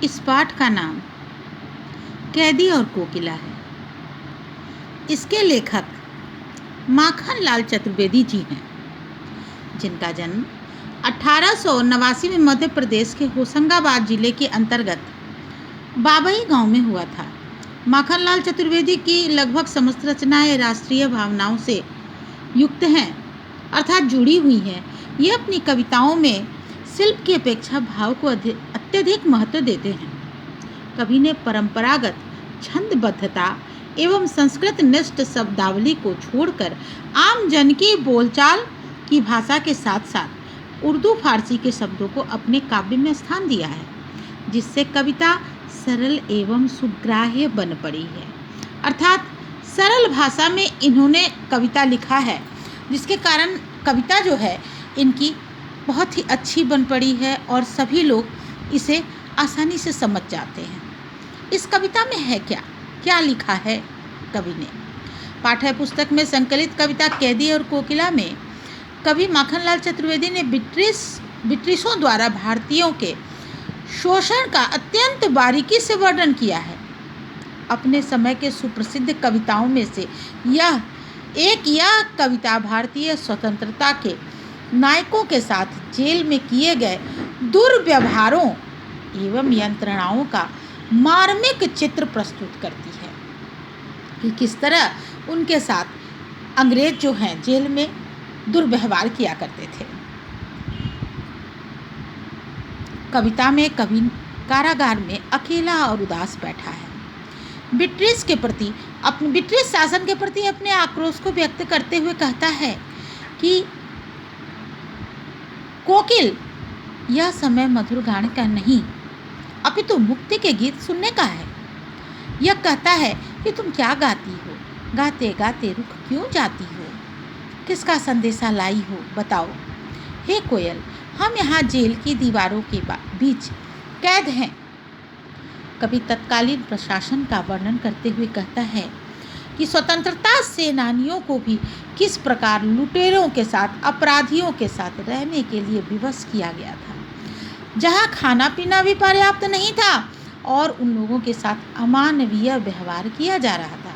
इस पाठ का नाम कैदी और कोकिला है। इसके लेखक माखनलाल चतुर्वेदी जी हैं, जिनका जन्म 1889 में मध्य प्रदेश के होशंगाबाद जिले के अंतर्गत बाबई गांव में हुआ था। माखनलाल चतुर्वेदी की लगभग समस्त रचनाएं राष्ट्रीय भावनाओं से युक्त हैं, अर्थात जुड़ी हुई हैं। ये अपनी कविताओं में शिल्प की अपेक्षा भाव को अत्यधिक महत्व देते हैं। कवि ने परंपरागत छंदबद्धता एवं संस्कृत निष्ठ शब्दावली को छोड़कर आम जन की बोलचाल की भाषा के साथ साथ उर्दू फारसी के शब्दों को अपने काव्य में स्थान दिया है, जिससे कविता सरल एवं सुग्राह्य बन पड़ी है। अर्थात सरल भाषा में इन्होंने कविता लिखा है, जिसके कारण कविता जो है इनकी बहुत ही अच्छी बन पड़ी है और सभी लोग इसे आसानी से समझ जाते हैं। इस कविता में है क्या क्या लिखा है कवि ने? पाठ्य पुस्तक में संकलित कविता कैदी और कोकिला में कवि माखनलाल चतुर्वेदी ने ब्रिटिशों द्वारा भारतीयों के शोषण का अत्यंत बारीकी से वर्णन किया है। अपने समय के सुप्रसिद्ध कविताओं में से यह कविता भारतीय स्वतंत्रता के नायकों के साथ जेल में किए गए दुर्व्यवहारों एवं यंत्रणाओं का मार्मिक चित्र प्रस्तुत करती है कि किस तरह उनके साथ अंग्रेज जो हैं जेल में दुर्व्यवहार किया करते थे। कविता में कवि कारागार में अकेला और उदास बैठा है। ब्रिटिश शासन के प्रति अपने आक्रोश को व्यक्त करते हुए कहता है कि कोकिल, यह समय मधुर गान का नहीं अपितु मुक्ति के गीत सुनने का है। यह कहता है कि तुम क्या गाती हो, गाते गाते रुक क्यों जाती हो, किसका संदेशा लाई हो बताओ। हे कोयल, हम यहाँ जेल की दीवारों के बीच कैद हैं। कवि तत्कालीन प्रशासन का वर्णन करते हुए कहता है कि स्वतंत्रता सेनानियों को भी किस प्रकार लुटेरों के साथ, अपराधियों के साथ रहने के लिए विवश किया गया था, जहाँ खाना पीना भी पर्याप्त नहीं था और उन लोगों के साथ अमानवीय व्यवहार किया जा रहा था।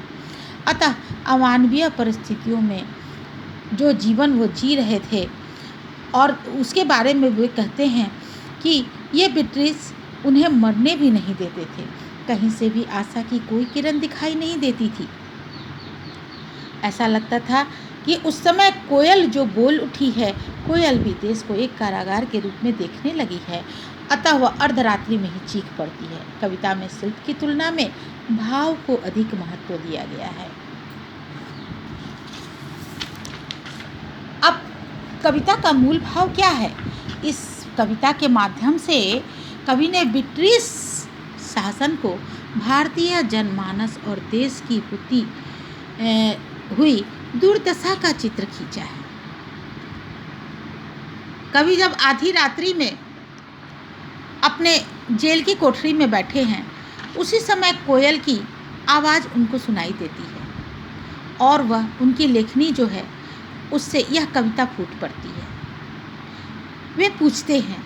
अतः अमानवीय परिस्थितियों में जो जीवन वो जी रहे थे और उसके बारे में वे कहते हैं कि ये ब्रिटिश उन्हें मरने भी नहीं देते थे। कहीं से भी आशा की कोई किरण दिखाई नहीं देती थी। ऐसा लगता था कि उस समय कोयल जो बोल उठी है, कोयल भी देश को एक कारागार के रूप में देखने लगी है, अतः वह अर्धरात्रि में ही चीख पड़ती है। कविता में शिल्प की तुलना में भाव को अधिक महत्व दिया गया है। अब कविता का मूल भाव क्या है? इस कविता के माध्यम से कवि ने ब्रिटिश शासन को भारतीय जनमानस और देश की होती हुई दुर्दशा का चित्र खींचा है। कवि जब आधी रात्रि में अपने जेल की कोठरी में बैठे हैं, उसी समय कोयल की आवाज़ उनको सुनाई देती है और वह उनकी लेखनी जो है उससे यह कविता फूट पड़ती है। वे पूछते हैं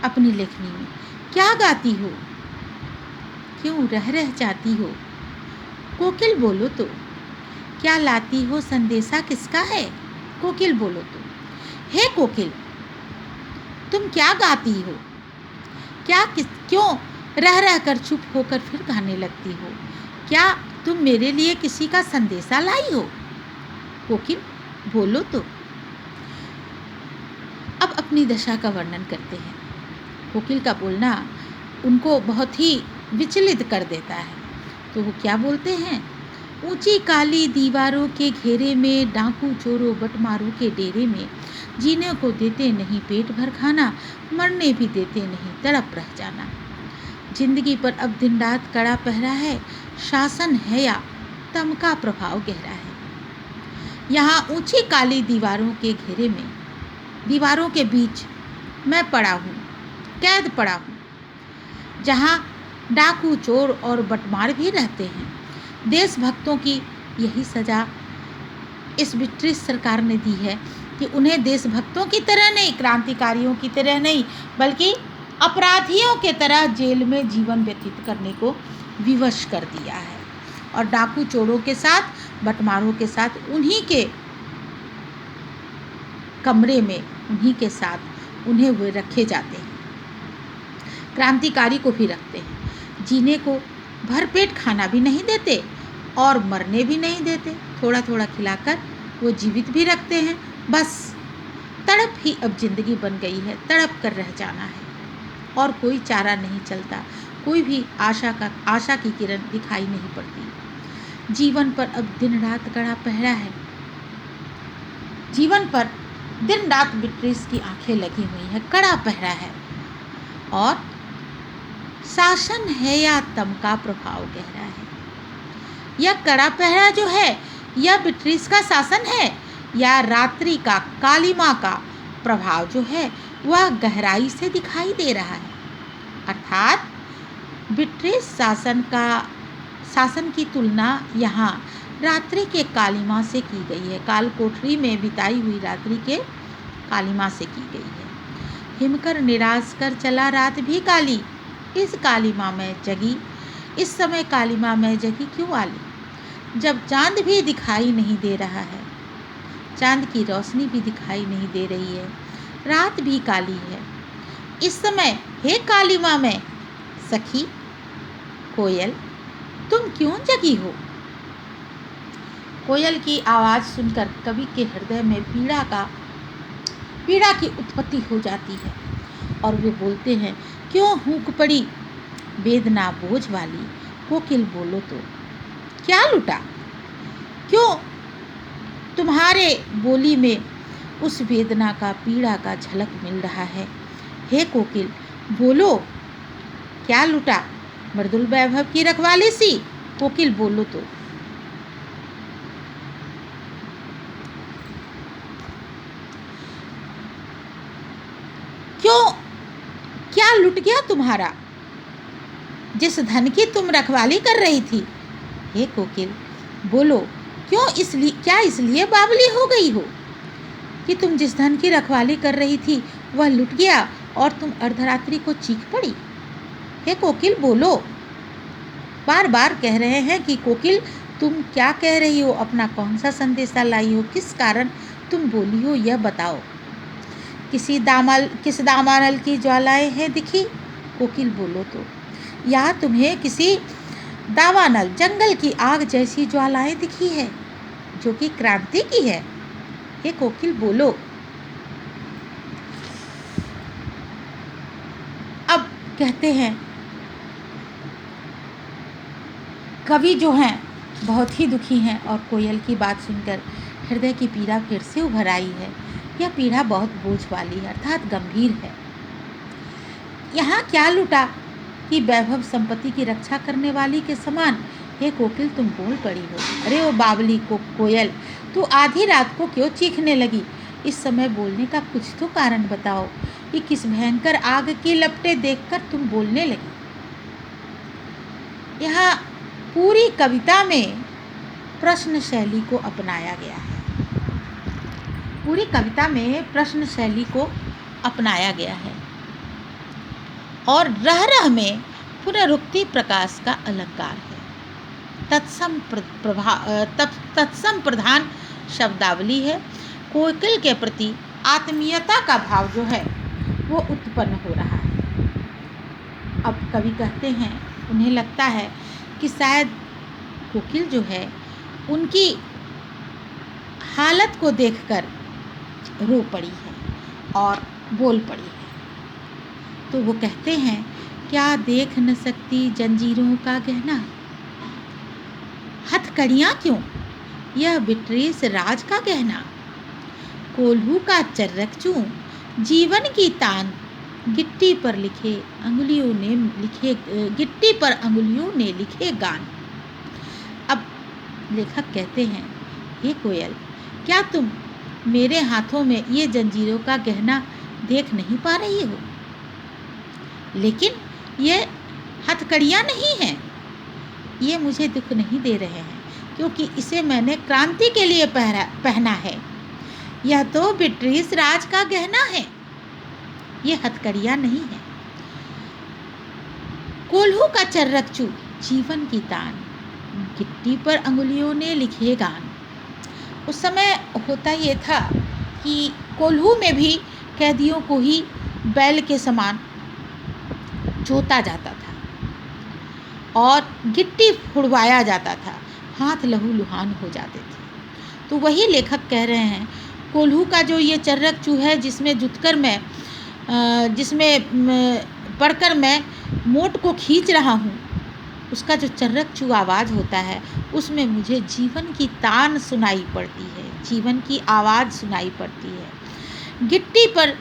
अपनी लेखनी में, क्या गाती हो, क्यों रह जाती हो, कोकिल बोलो तो, क्या लाती हो संदेशा किसका है, कोकिल बोलो तो। हे कोकिल, तुम क्या गाती हो, क्यों रह कर चुप होकर फिर गाने लगती हो, क्या तुम मेरे लिए किसी का संदेशा लाई हो, कोकिल बोलो तो। अब अपनी दशा का वर्णन करते हैं। कोकिल का बोलना उनको बहुत ही विचलित कर देता है। तो वो क्या बोलते हैं? ऊंची काली दीवारों के घेरे में, डाकू चोरों बटमारों के डेरे में, जीने को देते नहीं पेट भर खाना, मरने भी देते नहीं तड़प रह जाना। जिंदगी पर अब दिन रात कड़ा पहरा है, शासन है या तम का प्रभाव गहरा है। यहाँ ऊंची काली दीवारों के घेरे में, दीवारों के बीच मैं पड़ा हूँ, कैद पड़ा हूँ, जहाँ डाकू चोर और बटमार भी रहते हैं। देशभक्तों की यही सज़ा इस ब्रिटिश सरकार ने दी है कि उन्हें देशभक्तों की तरह नहीं, क्रांतिकारियों की तरह नहीं, बल्कि अपराधियों के तरह जेल में जीवन व्यतीत करने को विवश कर दिया है। और डाकू चोरों के साथ, बटमारों के साथ, उन्हीं के कमरे में, उन्हीं के साथ उन्हें वे रखे जाते हैं। क्रांतिकारी को भी रखते हैं। जीने को भरपेट खाना भी नहीं देते और मरने भी नहीं देते। थोड़ा थोड़ा खिलाकर वो जीवित भी रखते हैं। बस तड़प ही अब जिंदगी बन गई है, तड़प कर रह जाना है और कोई चारा नहीं चलता, कोई भी आशा की किरण दिखाई नहीं पड़ती। जीवन पर अब दिन रात कड़ा पहरा है। जीवन पर दिन रात बिट्रीस की आंखें लगी हुई हैं, कड़ा पहरा है। और शासन है या तम का प्रभाव गहरा है। यह कड़ा पहरा जो है, यह बिट्रीस का शासन है या रात्रि का, कालिमा का प्रभाव जो है वह गहराई से दिखाई दे रहा है। अर्थात बिट्रीस शासन की तुलना यहाँ रात्रि के कालिमा से की गई है। काल कोठरी में बिताई हुई रात्रि के कालिमा से की गई है। हिमकर निराश कर चला रात भी काली, इस कालिमा में जगी, इस समय कालिमा में जगी क्यों आली। जब चांद भी दिखाई नहीं दे रहा है, चांद की रोशनी भी दिखाई नहीं दे रही है, रात भी काली है, इस समय हे कालिमा में सखी कोयल तुम क्यों जगी हो। कोयल की आवाज़ सुनकर कवि के हृदय में पीड़ा की उत्पत्ति हो जाती है और वे बोलते हैं, क्यों हूक पड़ी वेदना बोझ वाली, कोकिल बोलो तो क्या लुटा। क्यों तुम्हारे बोली में उस वेदना का, पीड़ा का झलक मिल रहा है। हे कोकिल बोलो क्या लुटा, मृदुल वैभव की रखवाली सी, कोकिल बोलो तो। क्यों क्या लुट गया तुम्हारा, जिस धन की तुम रखवाली कर रही थी। हे कोकिल बोलो क्या इसलिए बावली हो गई हो कि तुम जिस धन की रखवाली कर रही थी वह लुट गया और तुम अर्धरात्रि को चीख पड़ी। हे कोकिल बोलो। बार बार कह रहे हैं कि कोकिल तुम क्या कह रही हो, अपना कौन सा संदेशा लाई हो, किस कारण तुम बोली हो यह बताओ। किस दामानल की ज्वालाएं हैं दिखी, कोकिल बोलो तो। या तुम्हें किसी दावानल, जंगल की आग जैसी ज्वालाएं दिखी है जो कि क्रांति की है। हे कोकिल बोलो। अब कहते हैं कवि जो हैं बहुत ही दुखी हैं और कोयल की बात सुनकर हृदय की पीड़ा फिर से उभर आई है। यह पीड़ा बहुत बोझ वाली है, अर्थात गंभीर है। यहाँ क्या लुटा कि वैभव संपत्ति की रक्षा करने वाली के समान हे कोकिल तुम बोल पड़ी हो। अरे ओ बावली को कोयल, तू आधी रात को क्यों चीखने लगी। इस समय बोलने का कुछ तो कारण बताओ कि किस भयंकर आग की लपटें देखकर तुम बोलने लगी। यहाँ पूरी कविता में प्रश्न शैली को अपनाया गया है। पूरी कविता में प्रश्न शैली को अपनाया गया है और रह रह में पुनरुक्ति प्रकाश का अलंकार है। तत्सम प्रधान शब्दावली है। कोकिल के प्रति आत्मीयता का भाव जो है वो उत्पन्न हो रहा है। अब कवि कहते हैं, उन्हें लगता है कि शायद कोकिल जो है उनकी हालत को देखकर रो पड़ी है और बोल पड़ी है। तो वो कहते हैं, क्या देख न सकती जंजीरों का गहना, हथकड़ियाँ क्यों यह बिट्रीस राज का गहना, कोल्हू का चर्रक चूं जीवन की तान, गिट्टी पर अंगुलियों ने लिखे गान। अब लेखक कहते हैं, हे कोयल क्या तुम मेरे हाथों में ये जंजीरों का गहना देख नहीं पा रही हो, लेकिन ये हथकड़ियाँ नहीं हैं, ये मुझे दुख नहीं दे रहे हैं क्योंकि इसे मैंने क्रांति के लिए पहना है। यह तो बिट्रीस राज का गहना है, ये हथकड़ियाँ नहीं है। कोल्हू का चर्रकचू जीवन की तान, गिट्टी पर अंगुलियों ने लिखे गान। उस समय होता ये था कि कोल्हू में भी कैदियों को ही बैल के समान जोता जाता था और गिट्टी फुड़वाया जाता था, हाथ लहूलुहान हो जाते थे। तो वही लेखक कह रहे हैं, कोल्हू का जो ये चर्रकचू है जिसमें जुटकर मैं पढ़कर मैं मोट को खींच रहा हूँ, उसका जो चर्रकचू आवाज़ होता है उसमें मुझे जीवन की तान सुनाई पड़ती है, जीवन की आवाज़ सुनाई पड़ती है। गिट्टी पर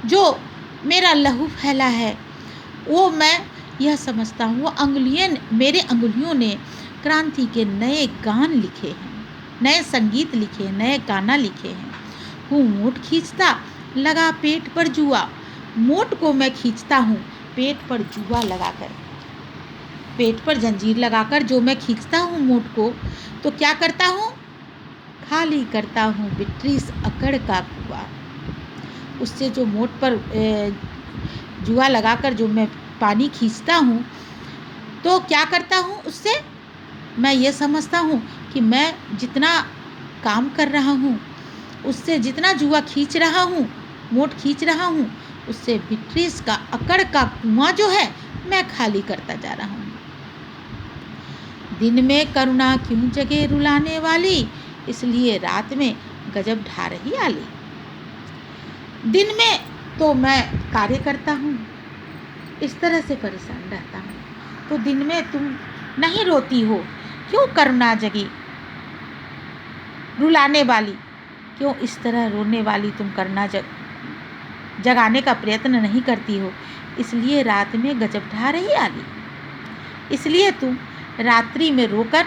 जो मेरा लहू फैला है वो मैं यह समझता हूँ, वो मेरे अंगुलियों ने क्रांति के नए गान लिखे हैं, नए संगीत लिखे, नए गाना लिखे हैं। हूँ मोट खींचता लगा पेट पर जुआ, मोट को मैं खींचता हूँ पेट पर जुआ लगाकर, पेट पर जंजीर लगाकर जो मैं खींचता हूँ मोट को, तो क्या करता हूँ, खाली करता हूँ बिट्रीस अकड़ का कुआं। उससे जो मोट पर जुआ लगाकर जो मैं पानी खींचता हूँ, तो क्या करता हूँ, उससे मैं ये समझता हूँ कि मैं जितना काम कर रहा हूँ, उससे जितना जुआ खींच रहा हूँ, मोट खींच रहा हूँ, उससे बिट्रीस का अकड़ का कुआं जो है मैं खाली करता जा रहा हूँ। दिन में करुणा क्यों जगे रुलाने वाली, इसलिए रात में गजब ढा रही आली। दिन में तो मैं कार्य करता हूँ, इस तरह से परेशान रहता हूँ, तो दिन में तुम नहीं रोती हो, क्यों करुणा जगी रुलाने वाली, क्यों इस तरह रोने वाली तुम करना जगाने का प्रयत्न नहीं करती हो, इसलिए रात में गजब ढा रही आली। इसलिए तुम रात्रि में रोकर